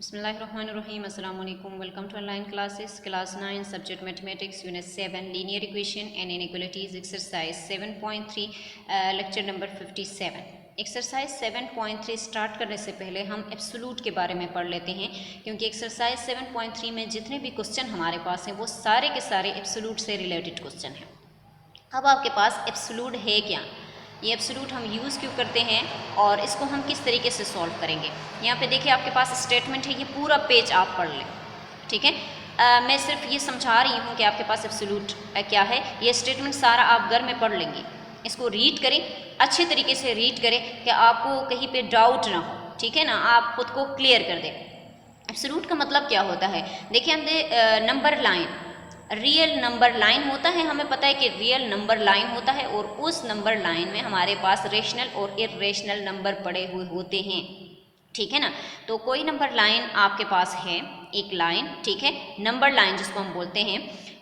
बिस्मिल्लाहिर्रहमानिर्रहीम अस्सलाम वालेकुम। Welcome to online classes class 9 subject mathematics unit 7 linear equation and inequalities exercise 7.3 lecture number 57। Exercise 7.3 start करने से पहले हम एब्सोल्यूट के बारे में पढ़ लेते हैं, क्योंकि एक्सरसाइज 7.3 में जितने भी क्वेश्चन हमारे पास हैं वो सारे के सारे एब्सोल्यूट से रिलेटेड क्वेश्चन हैं। अब आपके पास एब्सोल्यूट है क्या, ये एब्सोल्यूट हम यूज़ क्यों करते हैं और इसको हम किस तरीके से सॉल्व करेंगे। यहाँ पे देखिए आपके पास स्टेटमेंट है, ये पूरा पेज आप पढ़ लें, ठीक है। मैं सिर्फ ये समझा रही हूँ कि आपके पास एब्सोल्यूट क्या है। ये स्टेटमेंट सारा आप घर में पढ़ लेंगे, इसको रीड करें, अच्छे तरीके से रीड करें कि आपको कहीं पे डाउट ना हो, ठीक है ना, आप खुद को क्लियर कर दें। एब्सोल्यूट का मतलब क्या होता है, देखिए हम number line, real number line होता है, हमें पता है कि रियल नंबर लाइन होता है और उस नंबर लाइन में हमारे पास रेशनल और इरेशनल नंबर पड़े हुए होते हैं, ठीक है ना। तो कोई नंबर लाइन आपके पास है, एक लाइन, ठीक है, नंबर लाइन जिसको हम बोलते हैं।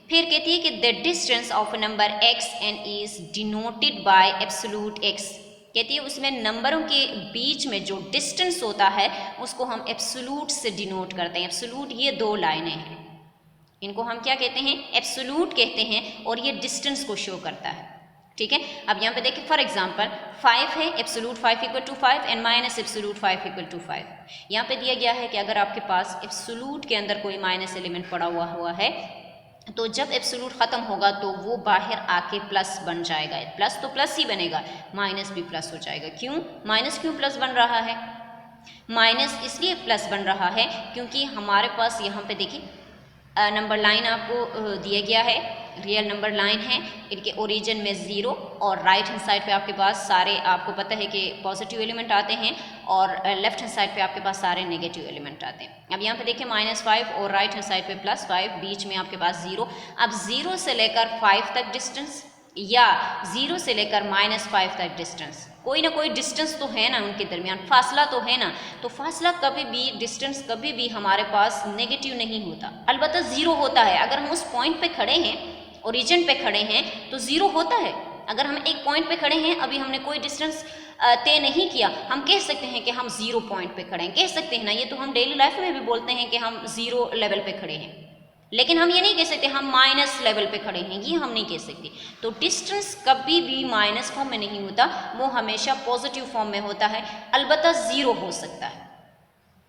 फिर कहती है कि the distance of number x and is denoted by absolute x। कहती है उसमें नंबरों के बीच में जो डिस्टेंस होता है उसको हम एब्सोल्यूट से डिनोट करते हैं। एब्सोल्यूट ये दो लाइनें हैं, इनको हम क्या कहते हैं, एब्सोल्यूट कहते हैं, और ये डिस्टेंस को शो करता है, ठीक है। अब यहाँ पे देखिए फॉर एग्जांपल 5 है, absolute 5 equal to 5 and minus absolute 5 equal to 5। यहाँ पे दिया गया है कि अगर आपके पास एब्सोल्यूट के अंदर कोई माइनस एलिमेंट पड़ा हुआ है तो जब एब्सोल्यूट ख़त्म होगा तो वो बाहर आके प्लस बन जाएगा। प्लस तो प्लस ही बनेगा, माइनस भी प्लस हो जाएगा। क्यों माइनस, क्यों प्लस बन रहा है? माइनस इसलिए प्लस बन रहा है क्योंकि हमारे पास यहाँ पे देखिए नंबर लाइन आपको दिया गया है, रियल नंबर लाइन है, इनके ओरिजिन में 0 और राइट हैंड साइड पे आपके पास सारे, आपको पता है कि पॉजिटिव एलिमेंट आते हैं और लेफ्ट हैंड साइड पे आपके पास सारे नेगेटिव एलिमेंट आते हैं। अब यहाँ पे देखिए -5 और राइट हैंड साइड पे +5, बीच में आपके पास 0। अब 0 से लेकर 5 तक डिस्टेंस या 0 से लेकर -5 तक डिस्टेंस, कोई ना कोई डिस्टेंस तो है ना, उनके दरमियान फासला तो है ना। तो फासला कभी भी, डिस्टेंस कभी भी हमारे पास नेगेटिव नहीं होता, अलबत्ता 0 होता है। अगर हम उस पॉइंट पे खड़े हैं, ओरिजिन पे खड़े हैं, तो 0 होता है। अगर हम एक पॉइंट पे खड़े हैं, अभी हमने कोई डिस्टेंस तय नहीं किया, हम कह सकते हैं कि हम 0 पॉइंट पे खड़े हैं, कह सकते हैं ना। ये तो हम डेली लाइफ में भी बोलते हैं कि हम 0 लेवल पे खड़े हैं, लेकिन हम ये नहीं कह सकते हम माइनस लेवल पे खड़े हैं, ये हम नहीं कह सकते। तो डिस्टेंस कभी भी माइनस फॉर्म में नहीं होता, वो हमेशा पॉजिटिव फॉर्म में होता है। अलबत्ता 0 हो सकता है,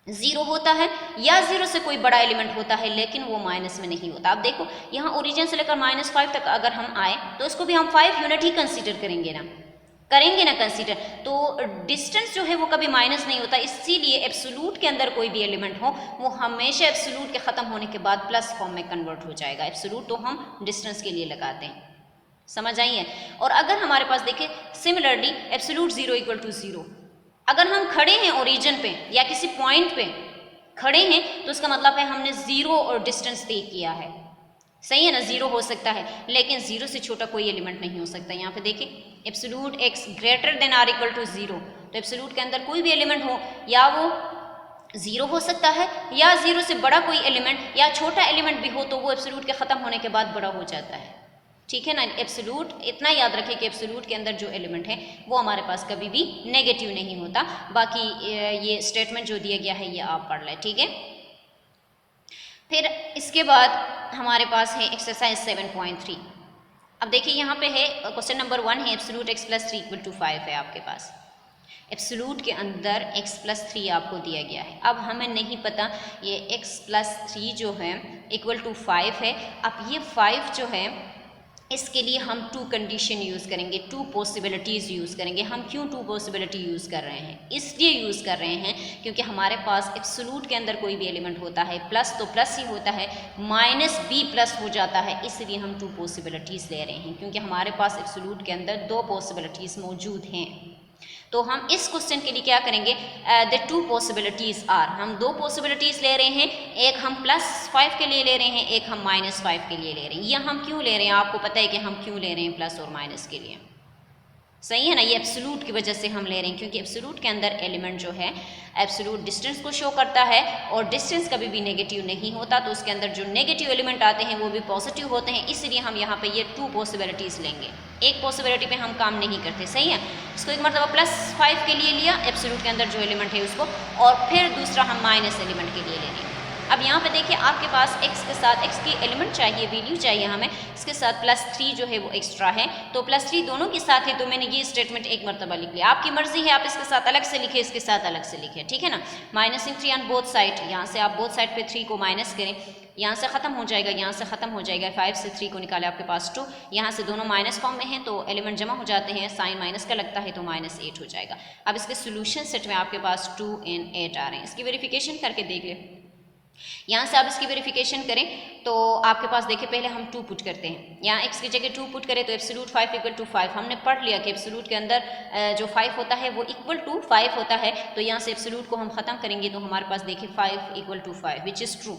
0 होता है या 0 से कोई बड़ा एलिमेंट होता है, लेकिन वो माइनस में नहीं होता। अब देखो यहाँ ओरिजिन से लेकर -5 तक अगर हम आए तो इसको भी हम 5 यूनिट ही कंसीडर करेंगे ना कंसीडर। तो डिस्टेंस जो है वो कभी माइनस नहीं होता, इसीलिए एब्सोल्यूट के अंदर कोई भी एलिमेंट हो वो हमेशा एब्सोल्यूट के ख़त्म होने के बाद प्लस फॉर्म में कन्वर्ट हो जाएगा। एब्सोल्यूट तो हम डिस्टेंस के लिए लगाते हैं, समझ आई है। और अगर हमारे पास देखिए सिमिलरली एब्सोल्यूट 0 इक्वल टू 0, अगर हम खड़े हैं ओरिजिन पे या किसी पॉइंट पे खड़े हैं तो इसका मतलब है हमने 0 और डिस्टेंस तय किया है, सही है ना। 0 हो सकता है लेकिन 0 से छोटा कोई एलिमेंट नहीं हो सकता। यहाँ पे देखिए absolute x greater than or equal to 0, तो एब्सोल्यूट के अंदर कोई भी एलिमेंट हो, या वो 0 हो सकता है या 0 से बड़ा कोई एलिमेंट या छोटा एलिमेंट भी हो, तो वो एब्सोल्यूट के ख़त्म होने के बाद बड़ा हो जाता है, ठीक है ना। एब्सोल्यूट इतना याद रखें कि एब्सोल्यूट के अंदर जो एलिमेंट है वो हमारे पास कभी भी नेगेटिव नहीं होता। बाकी ये स्टेटमेंट जो दिया गया है ये आप पढ़ लें, ठीक है। फिर इसके बाद हमारे पास है एक्सरसाइज 7.3। अब देखिए यहाँ पे है क्वेश्चन नंबर 1 है एब्सोल्यूट x + 3 इक्वल टू 5 है आपके पास। एब्सोल्यूट के अंदर x + 3 आपको दिया गया है। अब हमें नहीं पता ये x + 3 जो है इक्वल टू 5 है। अब ये 5 जो है इसके लिए हम 2 कंडीशन यूज़ करेंगे, 2 पॉसिबिलिटीज़ यूज़ करेंगे। हम क्यों 2 पॉसिबिलिटी यूज़ कर रहे हैं? इसलिए यूज़ कर रहे हैं क्योंकि हमारे पास एब्सोल्यूट के अंदर कोई भी एलिमेंट होता है प्लस तो प्लस ही होता है, माइनस भी प्लस हो जाता है, इसलिए हम 2 पॉसिबिलिटीज़ ले रहे हैं क्योंकि हमारे पास एब्सोल्यूट के अंदर 2 पॉसिबिलिटीज़ मौजूद हैं। तो हम इस क्वेश्चन के लिए क्या करेंगे, द 2 पॉसिबिलिटीज़ आर, हम 2 पॉसिबिलिटीज़ ले रहे हैं, एक हम +5 के लिए ले रहे हैं, एक हम -5 के लिए ले रहे हैं। यह हम क्यों ले रहे हैं, आपको पता है कि हम क्यों ले रहे हैं प्लस और माइनस के लिए। सही है ना, ये एब्सोल्यूट की वजह से हम ले रहे हैं क्योंकि एब्सोल्यूट के अंदर एलिमेंट जो है एब्सोल्यूट डिस्टेंस को शो करता है और डिस्टेंस कभी भी नेगेटिव नहीं होता, तो उसके अंदर जो नेगेटिव एलिमेंट आते हैं वो भी पॉजिटिव होते हैं, इसलिए हम यहाँ पे ये 2 पॉसिबिलिटीज़ लेंगे, एक पॉसिबिलिटी पे हम काम नहीं करते। सही है, इसको एक मरतबा +5 के लिए लिया एब्सोल्यूट के अंदर जो एलिमेंट है उसको, और फिर दूसरा हम माइनस एलिमेंट के लिए ले लेंगे। अब यहाँ पे देखिए आपके पास x के साथ x की एलिमेंट चाहिए, वैल्यू चाहिए हमें, इसके साथ +3 जो है वो एक्स्ट्रा है, तो +3 दोनों के साथ है, तो मैंने ये स्टेटमेंट एक मरतबा लिख लिया। आपकी मर्जी है, आप इसके साथ अलग से लिखे, इसके साथ अलग से लिखे, ठीक है ना। -3 ऑन बोथ साइड, यहाँ से आप बोथ साइड पे 3 को माइनस करें, यहाँ से ख़त्म हो जाएगा, यहाँ से ख़त्म हो जाएगा, 5 से 3 को निकाले आपके पास 2, यहाँ से दोनों माइनस फॉर्म में हैं तो एलिमेंट जमा हो जाते हैं, साइन माइनस का लगता है तो -8 हो जाएगा। अब इसके सोल्यूशन सेट में आपके पास 2 और 8 आ रहे हैं, इसकी वेरिफिकेशन करके देख लें। यहाँ से आप इसकी वेरिफिकेशन करें तो आपके पास देखिए पहले हम 2 पुट करते हैं, यहाँ x की जगह 2 पुट करें तो एब्सोल्यूट 5 = 5, हमने पढ़ लिया कि एब्सोल्यूट के अंदर जो 5 होता है वो = 5 होता है, तो यहाँ से एब्सोल्यूट को हम ख़त्म करेंगे तो हमारे पास देखिए 5 = 5 which is true,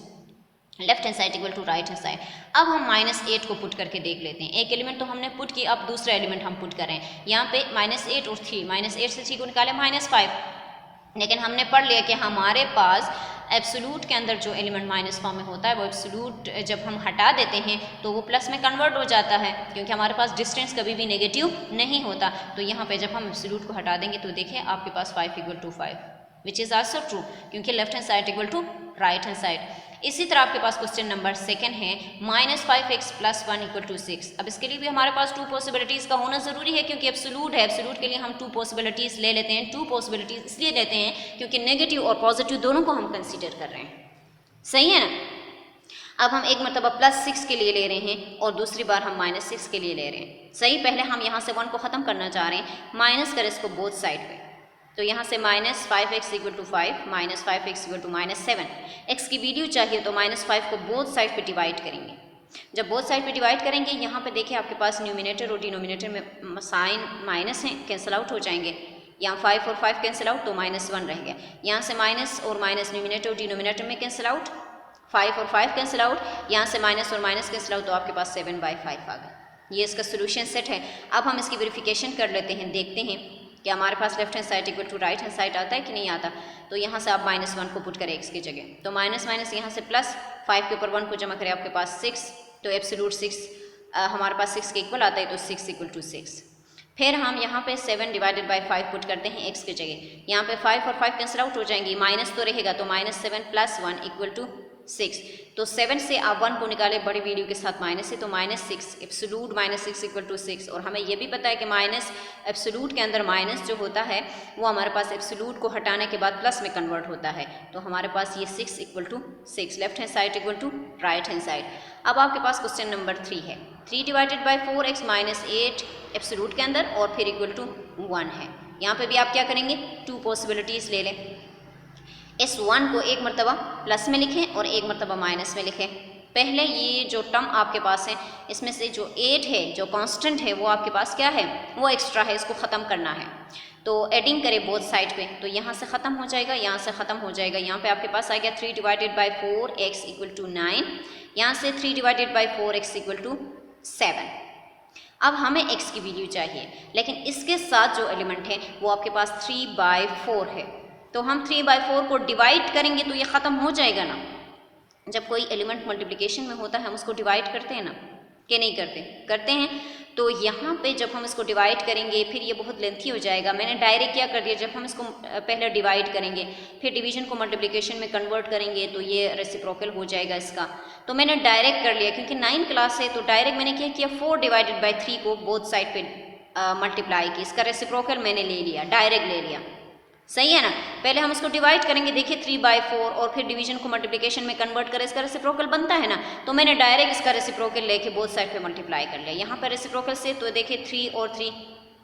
left hand side = right hand side. अब हम -8 को पुट करके देख लेते हैं, एक एलिमेंट तो हमने पुट की, अब दूसरा एलिमेंट हम पुट करें, यहाँ पे -8 और 3, -8 से 3 को निकाले -5, लेकिन हमने पढ़ लिया कि हमारे पास एब्सोल्यूट के अंदर जो एलिमेंट माइनस फॉर्म में होता है वो एब्सोल्यूट जब हम हटा देते हैं तो वो प्लस में कन्वर्ट हो जाता है, क्योंकि हमारे पास डिस्टेंस कभी भी नेगेटिव नहीं होता। तो यहाँ पे जब हम एब्सोल्यूट को हटा देंगे तो देखिए आपके पास 5 = 5 विच इज़ आल्सो ट्रू, क्योंकि left hand side = right hand side. इसी तरह आपके पास क्वेश्चन नंबर 2 है, -5x + 1 = 6। अब इसके लिए भी हमारे पास 2 पॉसिबिलिटीज़ का होना ज़रूरी है, क्योंकि एब्सोल्यूट है, एब्सोल्यूट के लिए हम 2 पॉसिबिलिटीज़ ले लेते हैं। 2 पॉसिबिलिटीज़ इसलिए लेते हैं क्योंकि नेगेटिव और पॉजिटिव दोनों को हम कंसीडर कर रहे हैं, सही है ना। अब हम एक मरतबा +6 के लिए ले रहे हैं और दूसरी बार हम -6 के लिए ले रहे हैं, सही। पहले हम यहाँ से 1 को ख़त्म करना चाह रहे हैं, माइनस करें इसको बोथ साइड पे, तो यहाँ से -5x = 5, -5x = -7। x की वैल्यू चाहिए तो -5 को बोथ साइड पे डिवाइड करेंगे, जब बोथ साइड पे डिवाइड करेंगे यहाँ पे देखिए आपके पास न्यूमिनेटर और डिनोमिनेटर में साइन माइनस है, कैंसिल आउट हो जाएंगे, यहाँ 5 और 5 कैंसिल आउट तो -1 रह गया, यहाँ से माइनस और माइनस न्यूमिनेटर और डिनोमिनेटर में कैंसिल आउट, 5 और 5 कैंसिल आउट, यहाँ से माइनस और माइनस कैंसिल आउट तो आपके पास 7/5 आ गया। ये इसका सोल्यूशन सेट है। अब हम इसकी वेरिफिकेशन कर लेते हैं, देखते हैं कि हमारे पास left hand side = right hand side आता है कि नहीं आता। तो यहाँ से आप -1 को पुट करें x की जगह, तो माइनस यहाँ से प्लस 5 के ऊपर 1 को जमा करें, आपके पास 6, तो एब्सोल्यूट 6 हमारे पास 6 के इक्वल आता है, तो 6 = 6। फिर हम यहाँ पे 7/5 पुट करते हैं x की जगह, यहाँ पे 5 और 5 कैंसिल आउट हो जाएंगी, माइनस तो रहेगा, तो -7 + 1 = 6, तो 7 से आप 1 को निकाले बड़ी वैल्यू के साथ माइनस है, तो -6, एब्सोल्यूट -6 = 6। और हमें यह भी पता है कि माइनस एब्सोल्यूट के अंदर माइनस जो होता है वो हमारे पास एब्सोल्यूट को हटाने के बाद प्लस में कन्वर्ट होता है, तो हमारे पास ये 6 = 6, left hand side = right hand side. अब आपके पास क्वेश्चन नंबर 3 है, 3/4x - 8 एब्सोल्यूट के अंदर और फिर = 1 है। यहाँ पे भी आप क्या करेंगे, 2 पॉसिबिलिटीज़ ले लें, इस 1 को एक मरतबा प्लस में लिखें और एक मरतबा माइनस में लिखें। पहले ये जो टर्म आपके पास है इसमें से जो 8 है, जो कांस्टेंट है, वो आपके पास क्या है, वो एक्स्ट्रा है, इसको ख़त्म करना है, तो एडिंग करें बोथ साइड पे, तो यहाँ से ख़त्म हो जाएगा, यहाँ से ख़त्म हो जाएगा, यहाँ पे आपके पास आ गया 3/4x = 9, यहाँ से 3/4x = 7। अब हमें x की वैल्यू चाहिए, लेकिन इसके साथ जो एलिमेंट है वो आपके पास 3/4 है, तो हम 3/4 को डिवाइड करेंगे तो ये ख़त्म हो जाएगा ना। जब कोई एलिमेंट मल्टीप्लिकेशन में होता है हम उसको डिवाइड करते हैं ना, कि नहीं करते, करते हैं। तो यहाँ पे जब हम इसको डिवाइड करेंगे फिर ये बहुत लेंथी हो जाएगा, मैंने डायरेक्ट क्या कर दिया, जब हम इसको पहले डिवाइड करेंगे फिर डिवीजन को मल्टीप्लिकेशन में कन्वर्ट करेंगे तो ये रेसिप्रोकल हो जाएगा इसका, तो मैंने डायरेक्ट कर लिया, क्योंकि 9 क्लास है तो डायरेक्ट मैंने क्या किया, 4/3 को बोथ साइड पे मल्टीप्लाई की, इसका रेसिप्रोकल मैंने ले लिया, डायरेक्ट ले लिया, सही है ना। पहले हम इसको डिवाइड करेंगे, देखिए 3/4 और फिर डिवीजन को मल्टीप्लिकेशन में कन्वर्ट करें, इसका रेसिप्रोकल बनता है ना, तो मैंने डायरेक्ट इसका रेसिप्रोकल लेके बोथ साइड पे मल्टीप्लाई कर लिया। यहाँ पर रेसिप्रोकल से तो देखिए 3 और 3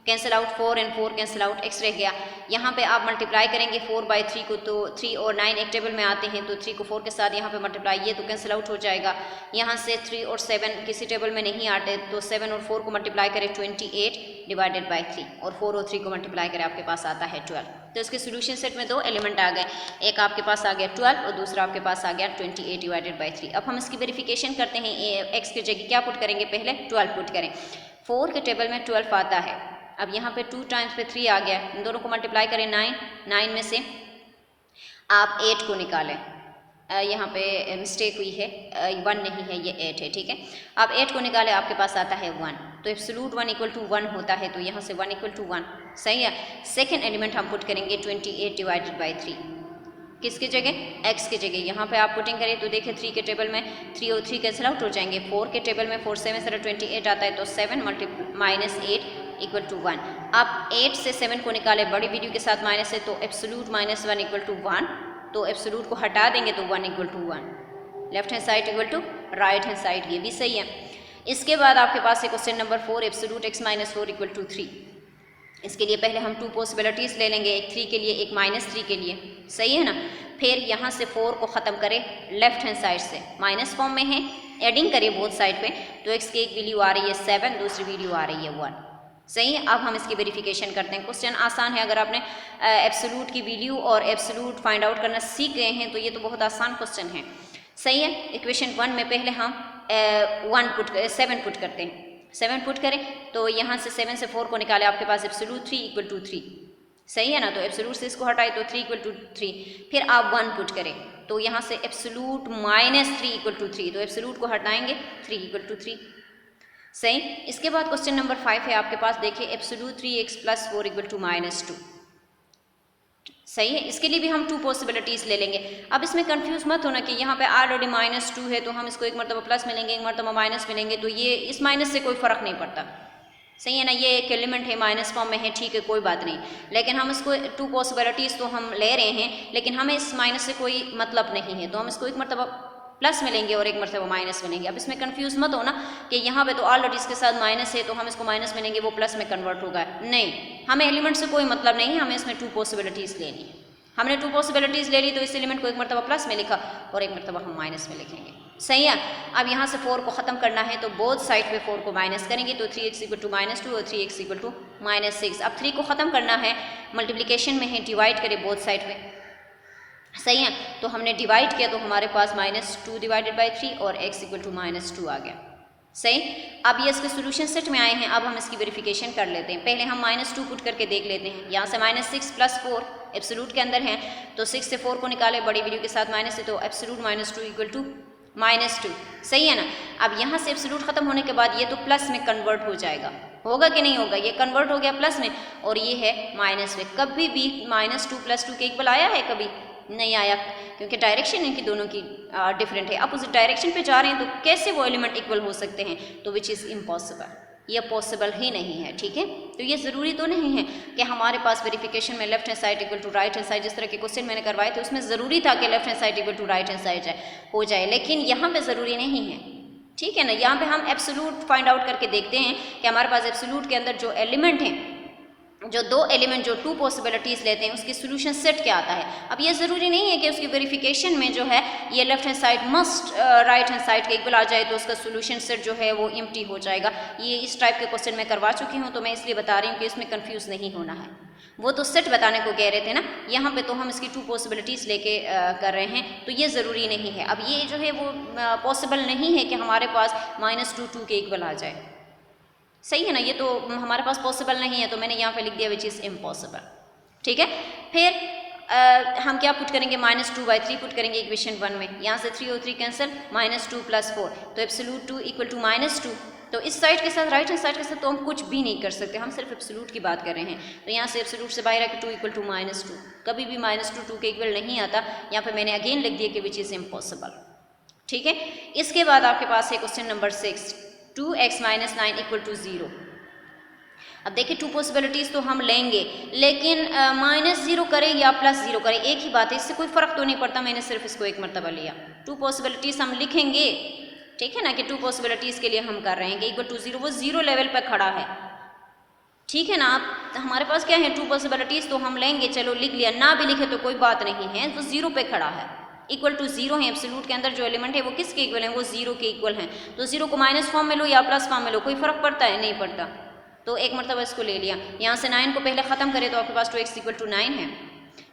कैंसिल आउट, 4 और 4 कैंसिल आउट, x रह गया। यहाँ पे आप मल्टीप्लाई करेंगे 4/3 को, तो 3 और 9 एक टेबल में आते हैं, तो 3 को 4 के साथ यहाँ पे मल्टीप्लाई, ये तो कैंसिल आउट हो जाएगा। यहाँ से 3 और 7 किसी टेबल में नहीं आते, तो 7 और 4 को मल्टीप्लाई करें 28/3 और 4 और 3 को मल्टीप्लाई करें आपके पास आता है 12। तो इसके सोल्यूशन सेट में 2 एलिमेंट आ गए, एक आपके पास आ गया 12 और दूसरा आपके पास आ गया 28/3। अब हम इसकी वेरिफिकेशन करते हैं, x की जगह क्या पुट करेंगे, पहले 12 पुट करें। 4 के टेबल में 12 आता है, अब यहाँ पे 2 टाइम्स पे 3 आ गया, इन दोनों को मल्टीप्लाई करें 9, 9 में से आप 8 को निकालें। यहाँ पे मिस्टेक हुई है, 1 नहीं है, ये 8 है, ठीक है। आप 8 को निकालें, आपके पास आता है 1, तो एब्सोल्यूट 1 इक्वल टू 1 होता है, तो यहाँ से 1 इक्वल टू 1, सही है। सेकेंड एलिमेंट हम पुट करेंगे 28 डिवाइडेड बाई 3, किसकी जगह, x की जगह। यहाँ पे आप पुटिंग करें तो देखिए 3 के टेबल में 3 और 3 कैंसिल आउट हो जाएंगे, 4 के टेबल में 4 7 से 28 आता है, तो 7 माइनस 8 इक्वल टू 1। आप 8 से 7 को निकालें, बड़ी वीडियो के साथ माइनस है, तो एब्सोल्यूट माइनस 1 इक्वल टू 1, तो एब्सोल्यूट को हटा देंगे तो 1 equal to 1, left hand side equal to right hand side, ये भी सही है। इसके बाद आपके पास है question number 4, absolute x minus 4 equal to 3। इसके लिए पहले हम 2 पॉसिबिलिटीज़ ले लेंगे, एक 3 के लिए, एक -3 के लिए, सही है ना। फिर यहाँ से 4 को ख़त्म करें लेफ्ट हैंड साइड से, माइनस फॉर्म में है, एडिंग करें बोथ साइड पे, तो x की एक वैल्यू आ रही है 7, दूसरी वैल्यू आ रही है 1, सही है। अब हम इसकी वेरिफिकेशन करते हैं। क्वेश्चन आसान है, अगर आपने एब्सोल्यूट की वैल्यू और एब्सोल्यूट फाइंड आउट करना सीख गए हैं तो ये तो बहुत आसान क्वेश्चन है, सही है। इक्वेशन 1 में पहले हम 7 पुट करते हैं, 7 पुट करें तो यहाँ से 7 से 4 को निकाले, आपके पास एब्सोल्यूट 3 इक्वल टू 3, सही है ना। तो एब्सोल्यूट से इसको हटाए तो 3 इक्वल टू 3, फिर आप 1 पुट करें तो यहाँ से एब्सोल्यूट माइनस 3 इक्वल टू 3, तो एब्सोल्यूट को हटाएंगे 3 इक्वल टू 3, सही। इसके बाद क्वेश्चन नंबर 5 है आपके पास, देखिए absolute 3x plus 4 equal to -2, सही है। इसके लिए भी हम 2 पॉसिबिलिटीज़ ले लेंगे। अब इसमें कंफ्यूज मत होना कि यहाँ पे ऑलरेडी -2 है तो हम इसको एक मरतबा प्लस मिलेंगे, एक मरतबा माइनस मिलेंगे, तो ये इस माइनस से कोई फ़र्क नहीं पड़ता, सही है ना। ये एक एलिमेंट है, माइनस फॉर्म में है, ठीक है, कोई बात नहीं, लेकिन हम इसको 2 पॉसिबिलिटीज़ तो हम ले रहे हैं, लेकिन हमें इस माइनस से कोई मतलब नहीं है, तो हम इसको एक मरतबा प्लस मिलेंगे और एक मरतबा माइनस मिलेंगे। अब इसमें कंफ्यूज मत होना कि यहाँ पे तो ऑलरेडी इसके साथ माइनस है तो हम इसको माइनस मिलेंगे, वो प्लस में कन्वर्ट होगा, नहीं, हमें एलिमेंट से कोई मतलब नहीं है, हमें इसमें 2 पॉसिबिलिटीज़ लेनी है। हमने 2 पॉसिबिलिटीज़ ले ली तो इस एलिमेंट को एक मरतबा प्लस में लिखा और एक मरतबा हम माइनस में लिखेंगे, सही है। अब यहाँ से 4 को ख़त्म करना है तो बोथ साइड पे 4 को माइनस करेंगे, तो 3x इक्वल टू -2 और 3x इक्वल टू -6। अब 3 को ख़त्म करना है, मल्टीप्लिकेशन में है, डिवाइड करें बोथ साइड पे, सही है। तो हमने डिवाइड किया तो हमारे पास -2 डिवाइडेड बाई 3 और x इक्वल टू -2 आ गया, सही। अब ये इसके सोल्यूशन सेट में आए हैं, अब हम इसकी वेरिफिकेशन कर लेते हैं। पहले हम -2 पुट करके देख लेते हैं, यहाँ से -6 प्लस 4 एब्सोल्यूट के अंदर हैं, तो 6 से 4 को निकाले, बड़ी वैल्यू के साथ माइनस है, तो एब्सोल्यूट -2 इक्वल टू -2, सही है ना। अब यहाँ से एब्सोल्यूट खत्म होने के बाद ये तो प्लस में कन्वर्ट हो जाएगा, होगा कि नहीं होगा, ये कन्वर्ट हो गया प्लस में, और ये है माइनस में। कभी भी -2 + 2 के इक्वल आया है, कभी नहीं आया, क्योंकि डायरेक्शन इनकी दोनों की डिफरेंट है, अपोजिट डायरेक्शन पे जा रहे हैं, तो कैसे वो एलिमेंट इक्वल हो सकते हैं, तो विच इज़ इम्पॉसिबल, ये पॉसिबल ही नहीं है, ठीक है। तो ये ज़रूरी तो नहीं है कि हमारे पास वेरिफिकेशन में left hand side equal to right hand side, जिस तरह के क्वेश्चन मैंने करवाए थे उसमें ज़रूरी था कि left hand side equal to right hand side हो जाए, लेकिन यहाँ पे ज़रूरी नहीं है, ठीक है ना। यहाँ पे हम एब्सोल्यूट फाइंड आउट करके देखते हैं कि हमारे पास एब्सोल्यूट के अंदर जो एलिमेंट हैं, जो 2 एलिमेंट, जो 2 पॉसिबिलिटीज़ लेते हैं, उसकी सोल्यूशन सेट क्या आता है। अब ये ज़रूरी नहीं है कि उसकी वेरिफिकेशन में जो है ये left hand side must write hand side के इक्वल आ जाए तो उसका सोल्यूशन सेट जो है वो एम्प्टी हो जाएगा। ये इस टाइप के क्वेश्चन मैं करवा चुकी हूँ, तो मैं इसलिए बता रही हूँ कि इसमें कन्फ्यूज़ नहीं होना है। वो तो सेट बताने को कह रहे थे ना, यहाँ पे तो हम इसकी 2 पॉसिबिलिटीज़ लेके कर रहे हैं, तो ये ज़रूरी नहीं है। अब ये जो है वो पॉसिबल नहीं है कि हमारे पास -2 के इक्वल आ जाए, सही है ना, ये तो हमारे पास पॉसिबल नहीं है, तो मैंने यहाँ पे लिख दिया विच इज़ इम्पॉसिबल, ठीक है। फिर हम क्या पुट करेंगे, -2/3 पुट करेंगे इक्वेशन 1 में, यहाँ से 3 और 3 कैंसिल, -2 + 4, तो एब्सोल्यूट 2 इक्वल टू -2, तो इस साइड के साथ, राइट हैंड साइड के साथ तो हम कुछ भी नहीं कर सकते, हम सिर्फ एब्सोल्यूट की बात कर रहे हैं, तो यहाँ से एब्सोल्यूट से बाहर आके 2 इक्वल टू -2, कभी भी -2 के इक्वल नहीं आता, यहाँ पर मैंने अगेन लिख दिया कि विच इज़ इम्पॉसिबल, ठीक है। इसके बाद आपके पास है question number 6, 2x - 9 equal to 0। अब देखिए 2 पॉसिबिलिटीज़ तो हम लेंगे, लेकिन -0 करें या +0 करें एक ही बात है, इससे कोई फ़र्क तो नहीं पड़ता, मैंने सिर्फ इसको एक मरतबा लिया। 2 पॉसिबिलिटीज़ हम लिखेंगे, ठीक है ना, कि 2 पॉसिबिलिटीज़ के लिए हम कर रहे हैं कि इक्वल टू 0, वो 0 लेवल पर खड़ा है, ठीक है ना। आप हमारे पास क्या है, 2 पॉसिबिलिटीज़ तो हम लेंगे, चलो लिख लिया, ना भी लिखे तो कोई बात नहीं है, वो 0 पे खड़ा है, इक्वल टू 0 है। एब्सोल्यूट के अंदर जो एलिमेंट है वो किसके इक्वल है, वो 0 के इक्वल हैं, तो 0 को माइनस फॉर्म में लो या प्लस फॉर्म में लो, कोई फ़र्क पड़ता है, नहीं पड़ता, तो एक मरतबा इसको ले लिया। यहाँ से 9 को पहले ख़त्म करें तो आपके पास 2x इक्वल टू 9 है,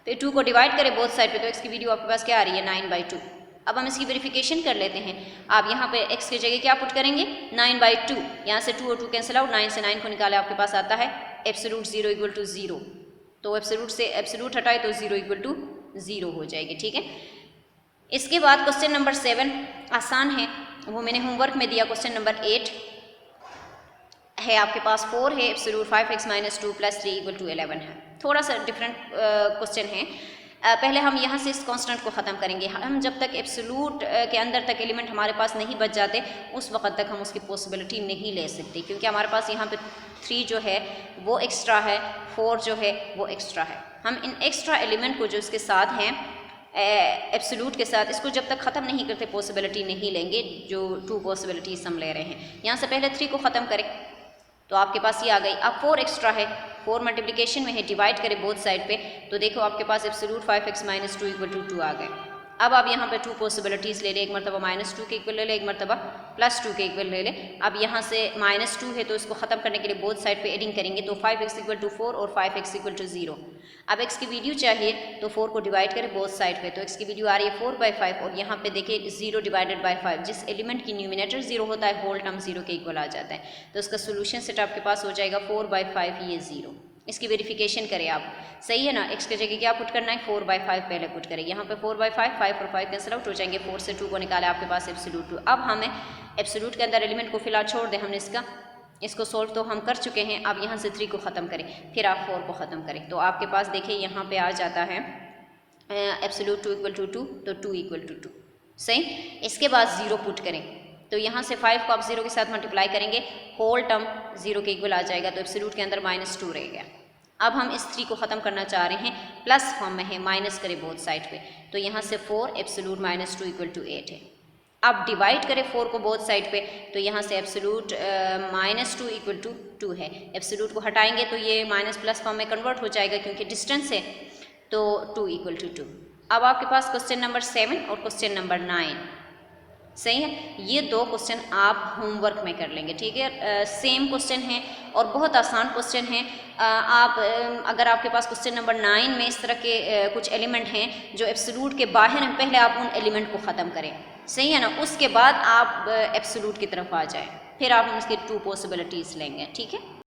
फिर 2 को डिवाइड करें बोथ साइड पे, तो x की वैल्यू आपके पास क्या आ रही है, 9/2। अब हम इसकी वेरिफिकेशन कर लेते हैं। आप यहाँ पे x की जगह क्या पुट करेंगे, 9/2, यहाँ से 2 और 2 कैंसिल आउट, 9 से 9 को निकाले, आपके पास आता है एब्सोल्यूट 0 इक्वल टू 0, तो एब्सोल्यूट से एब्सोल्यूट हटाए तो 0 इक्वल टू 0 हो जाएगी, ठीक है। इसके बाद क्वेश्चन नंबर 7 आसान है, वो मैंने होमवर्क में दिया। क्वेश्चन नंबर 8 है आपके पास 4 है, absolute 5x minus 2 plus 3 equal to 11 है। थोड़ा सा डिफरेंट क्वेश्चन है। पहले हम यहाँ से इस कांस्टेंट को ख़त्म करेंगे। हम जब तक एब्सोल्यूट के अंदर तक एलिमेंट हमारे पास नहीं बच जाते उस वक्त तक हम उसकी पॉसिबिलिटी नहीं ले सकते, क्योंकि हमारे पास यहाँ पे 3 जो है वो एक्स्ट्रा है, 4 जो है वो एक्स्ट्रा है। हम इन एक्स्ट्रा एलिमेंट को जो इसके साथ हैं एब्सोल्यूट के साथ, इसको जब तक ख़त्म नहीं करते पॉसिबिलिटी नहीं लेंगे, जो 2 पॉसिबिलिटीज़ हम ले रहे हैं। यहाँ से पहले 3 को ख़त्म करें तो आपके पास ये आ गई। अब 4 एक्स्ट्रा है, 4 मल्टीप्लिकेशन में है, डिवाइड करें बोथ साइड पे, तो देखो आपके पास absolute 5x minus 2 equal to 2 आ गए। अब आप यहाँ पे 2 पॉसिबिलिटीज़ ले लें, एक मरतबा -2 के इक्वल ले लें, एक मरतबा +2 के इक्वल ले लें। अब यहाँ से -2 है तो इसको ख़त्म करने के लिए बोथ साइड पे एडिंग करेंगे, तो 5x इक्वल टू 4 और 5x इक्वल टू 0। अब x की वैल्यू चाहिए तो 4 को डिवाइड करें बोथ साइड पे, तो x की वैल्यू आ रही है 4/5 और यहाँ पे देखिए 0 डिवाइडेड बाई 5, जिस एलिमेंट की न्यूमिनेटर 0 होता है होल टर्म 0 के इक्वल आ जाता है, तो इसका सोल्यूशन सेट आपके पास हो जाएगा 4/5 ये 0। इसकी वेरिफिकेशन करें आप, सही है ना। x की जगह क्या पुट करना है, 4/5 पहले पुट करें। यहाँ पे 4/5, 5 और 5 कैंसिल आउट हो जाएंगे, 4 से 2 को निकाले आपके पास एब्सोल्यूट 2। अब हमें एब्सोल्यूट के अंदर एलिमेंट को फिलहाल छोड़ दें, हमने इसको सोल्व तो हम कर चुके हैं। अब यहाँ से 3 को ख़त्म करें, फिर आप 4 को ख़त्म करें, तो आपके पास देखिए यहाँ पे आ जाता है एब्सोल्यूट 2 इक्वल टू 2, तो 2 इक्वल टू 2, सही। इसके बाद 0 पुट करें, तो यहाँ से 5 को आप 0 के साथ मल्टीप्लाई करेंगे, होल टर्म 0 के इक्वल आ जाएगा, तो एब्सोल्यूट के अंदर -2 रह गया। अब हम इस 3 को ख़त्म करना चाह रहे हैं, प्लस फॉर्म में है, माइनस करें बोथ साइड पे, तो यहाँ से 4 एब्सोल्यूट -2 इक्वल टू 8 है। अब डिवाइड करें 4 को बोथ साइड पे, तो यहाँ से एब्सोल्यूट -2 इक्वल टू 2 है। एब्सोल्यूट को हटाएंगे तो ये माइनस प्लस फॉर्म में कन्वर्ट हो जाएगा क्योंकि डिस्टेंस है, तो 2 इक्वल टू 2। अब आपके पास क्वेश्चन नंबर 7 और क्वेश्चन नंबर 9, सही है। ये 2 क्वेश्चन आप होमवर्क में कर लेंगे, ठीक है। सेम क्वेश्चन है और बहुत आसान क्वेश्चन है। आप अगर आपके पास क्वेश्चन नंबर 9 में इस तरह के कुछ एलिमेंट हैं जो एब्सोल्यूट के बाहर हैं, पहले आप उन एलिमेंट को ख़त्म करें, सही है ना। उसके बाद आप एब्सोल्यूट की तरफ आ जाएं, फिर आप उसकी 2 पॉसिबिलिटीज़ लेंगे, ठीक है।